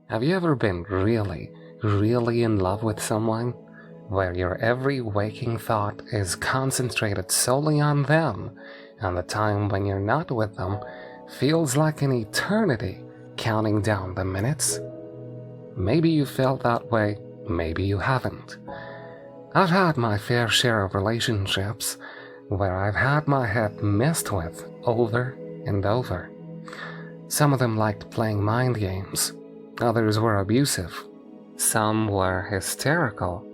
Have you ever been really, really in love with someone, where your every waking thought is concentrated solely on them, and the time when you're not with them feels like an eternity counting down the minutes? Maybe you felt that way, maybe you haven't. I've had my fair share of relationships where I've had my head messed with over and over. Some of them liked playing mind games, others were abusive, some were hysterical,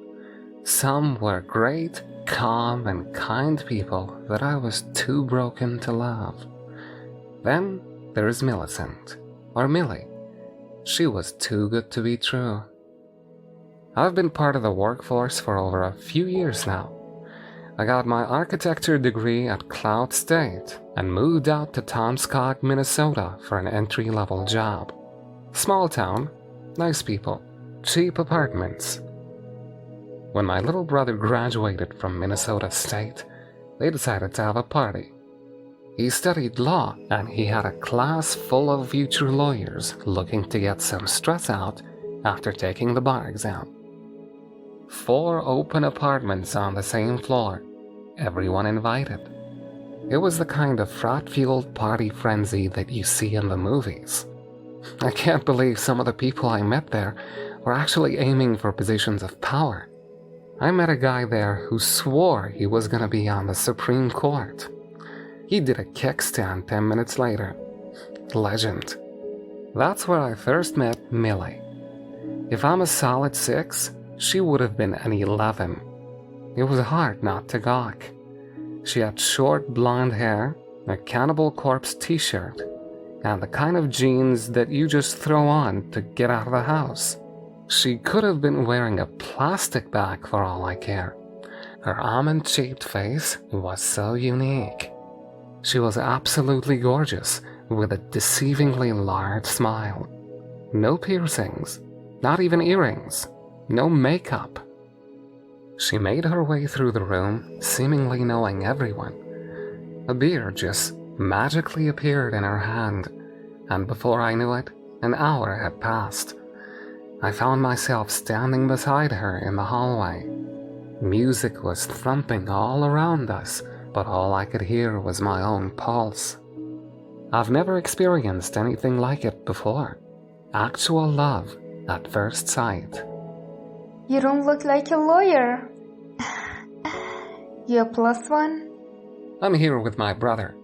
some were great, calm, and kind people that I was too broken to love. Then there's Millicent, or Millie. She was too good to be true. I've been part of the workforce for over a few years now. I got my architecture degree at Cloud State and moved out to Tomskog, Minnesota for an entry-level job. Small town, nice people, cheap apartments. When my little brother graduated from Minnesota State, they decided to have a party. He studied law, and he had a class full of future lawyers looking to get some stress out after taking the bar exam. 4 open apartments on the same floor, everyone invited. It was the kind of frat-fueled party frenzy that you see in the movies. I can't believe some of the people I met there were actually aiming for positions of power. I met a guy there who swore he was going to be on the Supreme Court. He did a kickstand 10 minutes later. Legend. That's where I first met Millie. If I'm a solid 6, she would have been an 11. It was hard not to gawk. She had short blonde hair, a Cannibal Corpse t-shirt, and the kind of jeans that you just throw on to get out of the house. She could have been wearing a plastic bag for all I care. Her almond-shaped face was so unique. She was absolutely gorgeous, with a deceivingly large smile. No piercings, not even earrings, no makeup. She made her way through the room, seemingly knowing everyone. A beer just magically appeared in her hand, and before I knew it, an hour had passed. I found myself standing beside her in the hallway. Music was thumping all around us, but all I could hear was my own pulse. I've never experienced anything like it before. Actual love at first sight. You don't look like a lawyer. You a +1? I'm here with my brother.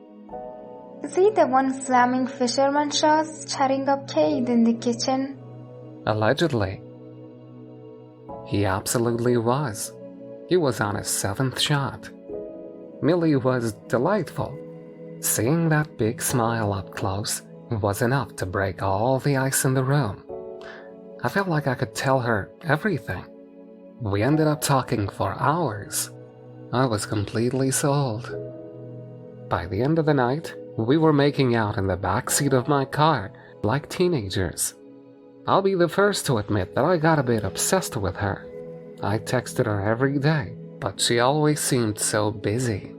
Is he the one slamming fisherman shots, chatting up Kate in the kitchen? Allegedly. He absolutely was. He was on his 7th shot. Millie was delightful. Seeing that big smile up close was enough to break all the ice in the room. I felt like I could tell her everything. We ended up talking for hours. I was completely sold. By the end of the night, we were making out in the backseat of my car like teenagers. I'll be the first to admit that I got a bit obsessed with her. I texted her every day, but she always seemed so busy.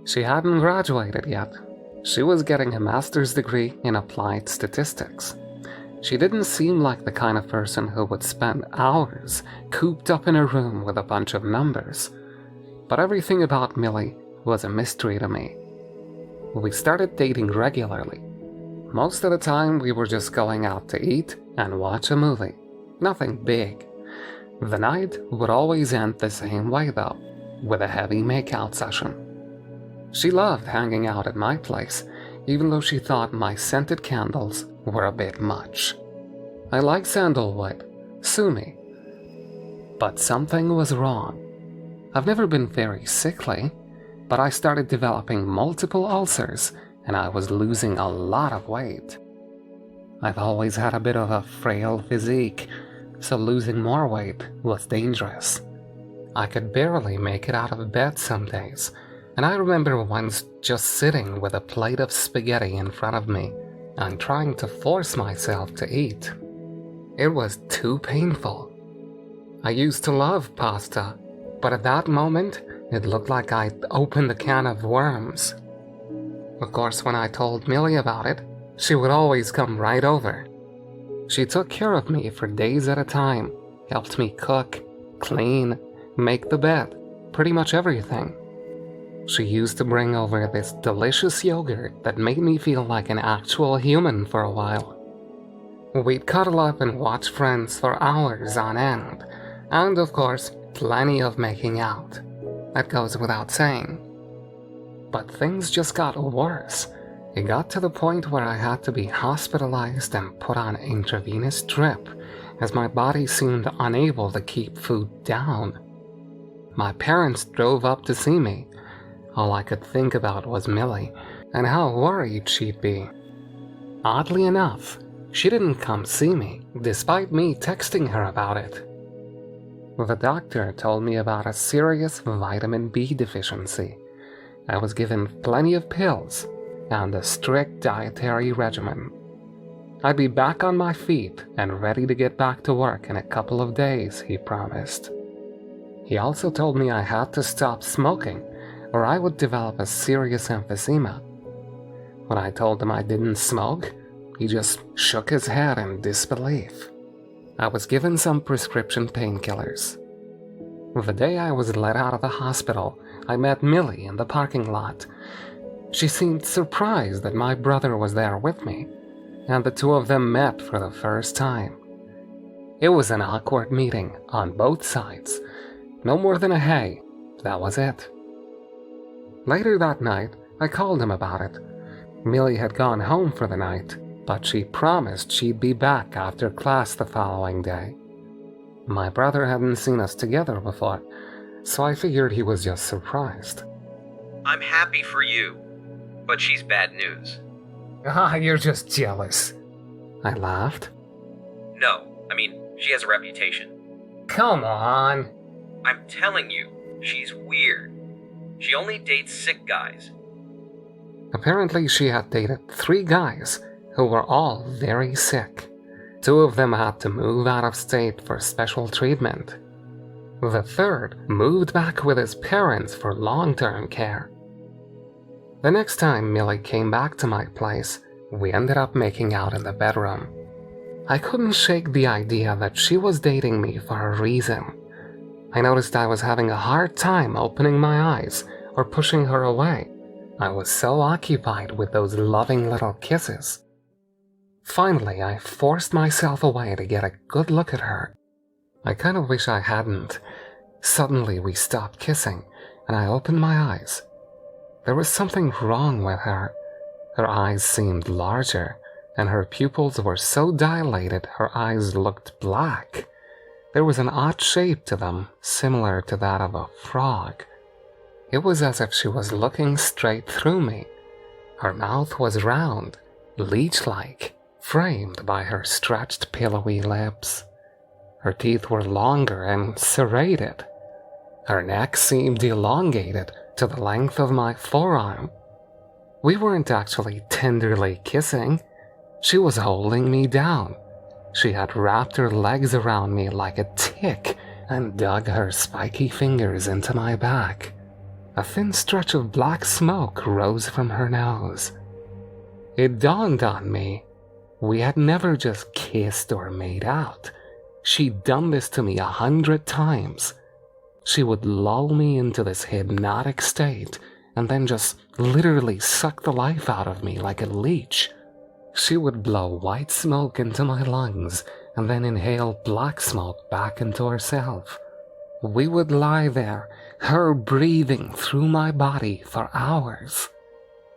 She hadn't graduated yet. She was getting a master's degree in applied statistics. She didn't seem like the kind of person who would spend hours cooped up in a room with a bunch of numbers. But everything about Millie was a mystery to me. We started dating regularly. Most of the time we were just going out to eat and watch a movie. Nothing big. The night would always end the same way though, with a heavy makeout session. She loved hanging out at my place, even though she thought my scented candles were a bit much. I like sandalwood, sue me. But something was wrong. I've never been very sickly, but I started developing multiple ulcers and I was losing a lot of weight. I've always had a bit of a frail physique, so losing more weight was dangerous. I could barely make it out of bed some days, and I remember once just sitting with a plate of spaghetti in front of me and trying to force myself to eat. It was too painful. I used to love pasta, but at that moment, it looked like I'd opened a can of worms. Of course, when I told Millie about it, she would always come right over. She took care of me for days at a time, helped me cook, clean, make the bed, pretty much everything. She used to bring over this delicious yogurt that made me feel like an actual human for a while. We'd cuddle up and watch Friends for hours on end, and of course, plenty of making out. That goes without saying. But things just got worse. It got to the point where I had to be hospitalized and put on intravenous drip, as my body seemed unable to keep food down. My parents drove up to see me. All I could think about was Millie, and how worried she'd be. Oddly enough, she didn't come see me, despite me texting her about it. The doctor told me about a serious vitamin B deficiency. I was given plenty of pills and a strict dietary regimen. I'd be back on my feet and ready to get back to work in a couple of days, he promised. He also told me I had to stop smoking, or I would develop a serious emphysema. When I told him I didn't smoke, he just shook his head in disbelief. I was given some prescription painkillers. The day I was let out of the hospital, I met Millie in the parking lot. She seemed surprised that my brother was there with me, and the two of them met for the first time. It was an awkward meeting on both sides. No more than a hey, that was it. Later that night, I called him about it. Millie had gone home for the night, but she promised she'd be back after class the following day. My brother hadn't seen us together before, so I figured he was just surprised. I'm happy for you, but she's bad news. You're just jealous. I laughed. No, she has a reputation. Come on. I'm telling you, she's weird. She only dates sick guys. Apparently she had dated 3 guys who were all very sick. 2 of them had to move out of state for special treatment. The 3rd moved back with his parents for long-term care. The next time Millie came back to my place, we ended up making out in the bedroom. I couldn't shake the idea that she was dating me for a reason. I noticed I was having a hard time opening my eyes or pushing her away. I was so occupied with those loving little kisses. Finally, I forced myself away to get a good look at her. I kind of wish I hadn't. Suddenly, we stopped kissing, and I opened my eyes. There was something wrong with her. Her eyes seemed larger, and her pupils were so dilated her eyes looked black. There was an odd shape to them, similar to that of a frog. It was as if she was looking straight through me. Her mouth was round, leech-like, framed by her stretched pillowy lips. Her teeth were longer and serrated. Her neck seemed elongated to the length of my forearm. We weren't actually tenderly kissing. She was holding me down. She had wrapped her legs around me like a tick and dug her spiky fingers into my back. A thin stretch of black smoke rose from her nose. It dawned on me. We had never just kissed or made out. She'd done this to me 100 times. She would lull me into this hypnotic state and then just literally suck the life out of me like a leech. She would blow white smoke into my lungs and then inhale black smoke back into herself. We would lie there, her breathing through my body for hours.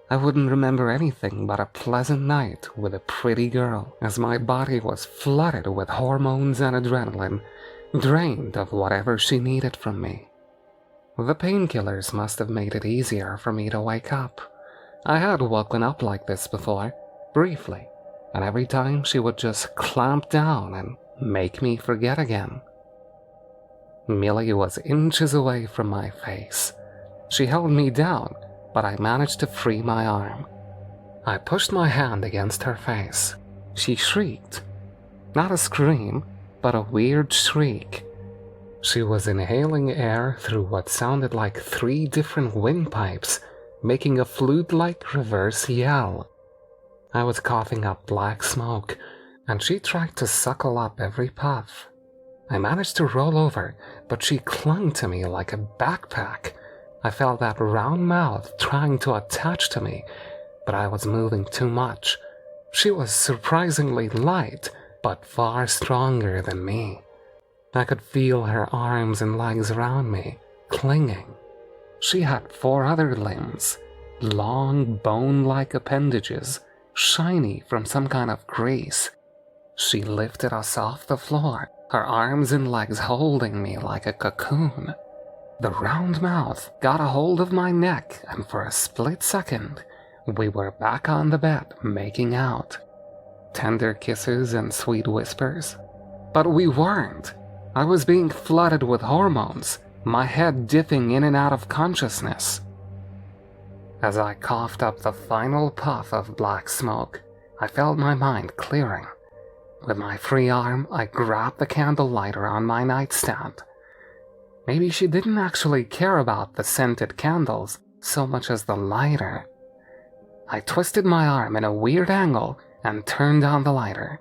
I wouldn't remember anything but a pleasant night with a pretty girl, as my body was flooded with hormones and adrenaline, drained of whatever she needed from me. The painkillers must have made it easier for me to wake up. I had woken up like this before, briefly, and every time she would just clamp down and make me forget again. Millie was inches away from my face. She held me down, but I managed to free my arm. I pushed my hand against her face. She shrieked. Not a scream, but a weird shriek. She was inhaling air through what sounded like 3 different windpipes, making a flute-like reverse yell. I was coughing up black smoke, and she tried to suckle up every puff. I managed to roll over, but she clung to me like a backpack. I felt that round mouth trying to attach to me, but I was moving too much. She was surprisingly light, but far stronger than me. I could feel her arms and legs around me, clinging. She had 4 other limbs, long bone-like appendages, shiny from some kind of grease. She lifted us off the floor, her arms and legs holding me like a cocoon. The round mouth got a hold of my neck, and for a split second, we were back on the bed making out. Tender kisses and sweet whispers. But we weren't. I was being flooded with hormones, my head dipping in and out of consciousness. As I coughed up the final puff of black smoke, I felt my mind clearing. With my free arm, I grabbed the candle lighter on my nightstand. Maybe she didn't actually care about the scented candles so much as the lighter. I twisted my arm in a weird angle and turned on the lighter.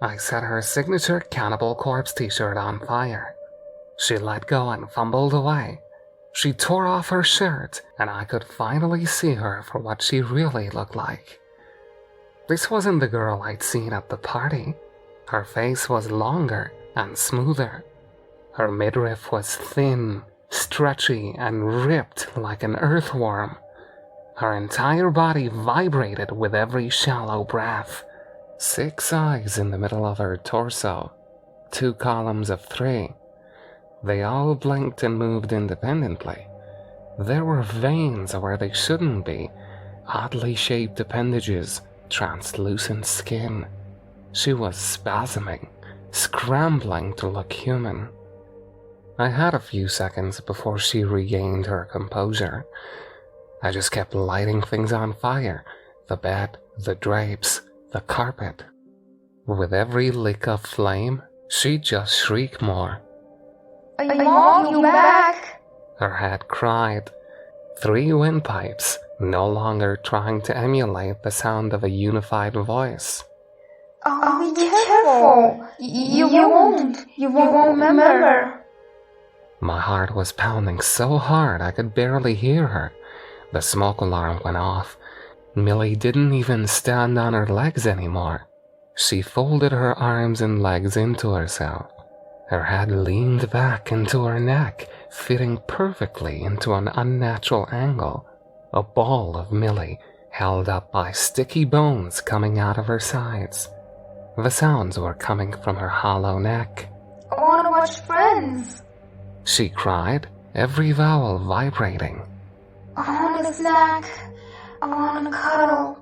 I set her signature Cannibal Corpse t-shirt on fire. She let go and fumbled away. She tore off her shirt, and I could finally see her for what she really looked like. This wasn't the girl I'd seen at the party. Her face was longer and smoother. Her midriff was thin, stretchy, and ripped like an earthworm. Her entire body vibrated with every shallow breath. 6 eyes in the middle of her torso, 2 columns of 3. They all blinked and moved independently. There were veins where they shouldn't be, oddly shaped appendages, translucent skin. She was spasming, scrambling to look human. I had a few seconds before she regained her composure. I just kept lighting things on fire, the bed, the drapes, the carpet. With every lick of flame, she'd just shriek more. I want you back! Her head cried. 3 windpipes, no longer trying to emulate the sound of a unified voice. Oh, be careful! You won't remember. My heart was pounding so hard I could barely hear her. The smoke alarm went off. Millie didn't even stand on her legs anymore. She folded her arms and legs into herself. Her head leaned back into her neck, fitting perfectly into an unnatural angle. A ball of Millie, held up by sticky bones coming out of her sides. The sounds were coming from her hollow neck. I want to watch Friends. She cried, every vowel vibrating. I want a snack. I want to cuddle.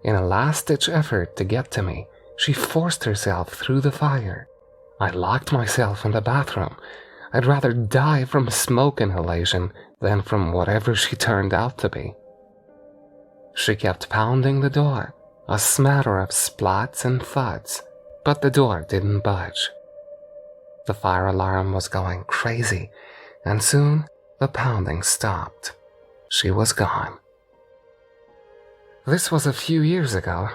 In a last-ditch effort to get to me, she forced herself through the fire. I locked myself in the bathroom. I'd rather die from smoke inhalation than from whatever she turned out to be. She kept pounding the door, a smatter of splats and thuds, but the door didn't budge. The fire alarm was going crazy, and soon the pounding stopped. She was gone. This was a few years ago,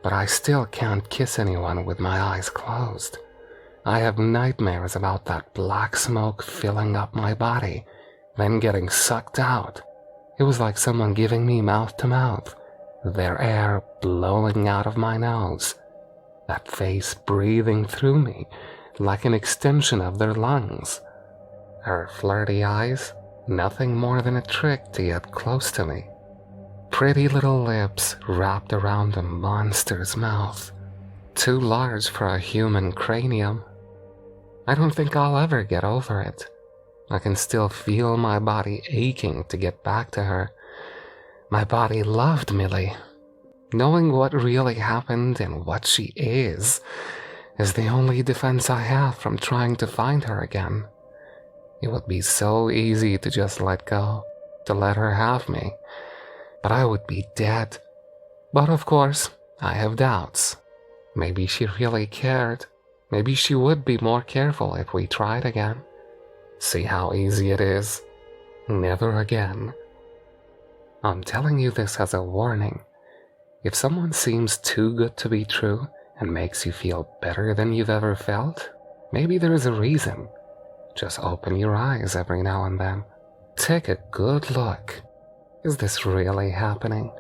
but I still can't kiss anyone with my eyes closed. I have nightmares about that black smoke filling up my body, then getting sucked out. It was like someone giving me mouth to mouth, their air blowing out of my nose, that face breathing through me like an extension of their lungs. Her flirty eyes, nothing more than a trick to get close to me. Pretty little lips wrapped around a monster's mouth, too large for a human cranium. I don't think I'll ever get over it. I can still feel my body aching to get back to her. My body loved Millie. Knowing what really happened and what she is the only defense I have from trying to find her again. It would be so easy to just let go, to let her have me. But I would be dead. But of course, I have doubts. Maybe she really cared. Maybe she would be more careful if we tried again. See how easy it is? Never again. I'm telling you this as a warning. If someone seems too good to be true, and makes you feel better than you've ever felt, maybe there's a reason. Just open your eyes every now and then. Take a good look. Is this really happening?